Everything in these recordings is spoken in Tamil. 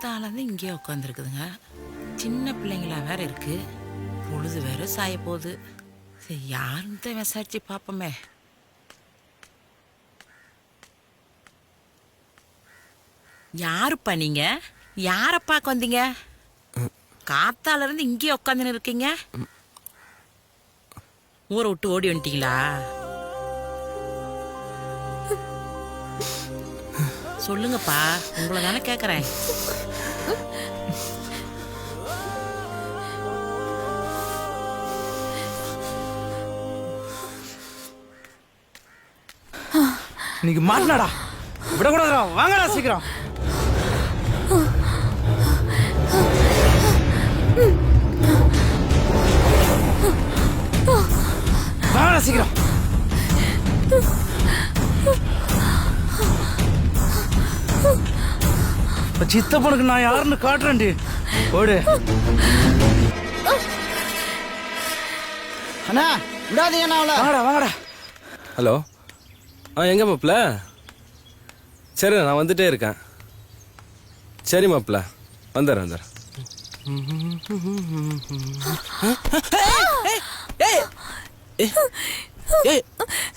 காத்தாலேருந்து இங்கேயே உட்காந்துருக்குதுங்க. சின்ன பிள்ளைங்களா வேற இருக்கு. பொழுது வேற சாய போகுது. சரி, யாருன்னு விசாரிச்சு பார்ப்போமே. யாருப்பா நீங்க? யாரை பார்க்க வந்தீங்க? காத்தால இருந்து இங்கேயே உட்காந்துன்னு இருக்கீங்க. ஊரை விட்டு ஓடி வந்துட்டீங்களா? சொல்லுங்கப்பா, உங்களை தானே கேட்குறேன். இன்னைக்கு மாட்டினாடா, விடக்கூடாதுடா, வாங்கடா சீக்கிரம். வாங்கடா சீக்கிரம். சித்தப்பனுக்கு நான் யாருன்னு காட்டுறேன்டி. ஓடு அண்ணா, விடாதீங்க அண்ணா. வாங்கடா வாங்கடா. ஹலோ, எங்கே மாப்பிள்ள? சரி, நான் வந்துட்டே இருக்கேன். சரி மாப்பிள்ள, வந்துடுறேன்.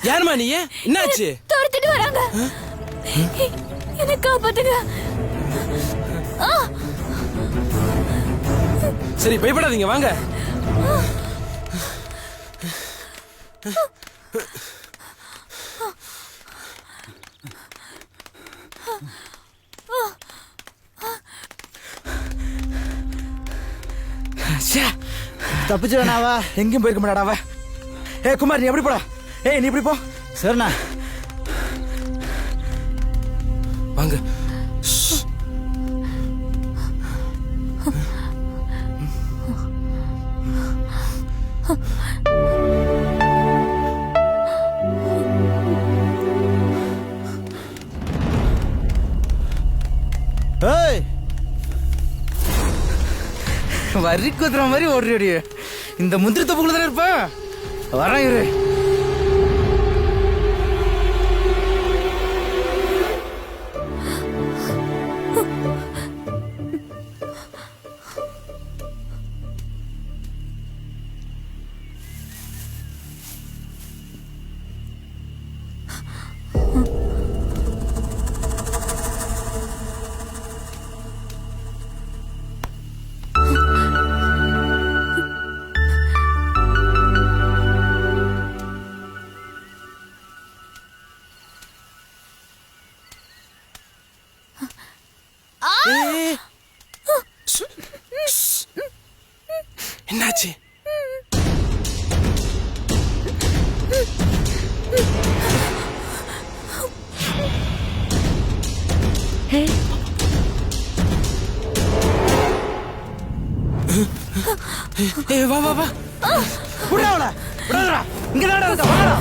யாருமா நீ? என்னாச்சு? துரத்திட்டு வராங்க, என்ன காப்பாத்துங்க. சரி, பயப்படாதீங்க, வாங்க. தப்பிச்சு வேணாவா? எங்கேயும் போயிருக்க மாட்டாடாவ. குமார், நீ எப்படி போடா? நீ இப்படி போ. சரிண்ணா, வாங்க. வரி குத்துற மாதிரி ஓடுறி. இந்த முந்திரி தொப்புக்குள்ள தானே இருப்பேன். வரேன் இரு. என்னாச்சு? வா வா வா. விடாதடா, விடாதடா. இங்க தானடா இருக்க. வாடா.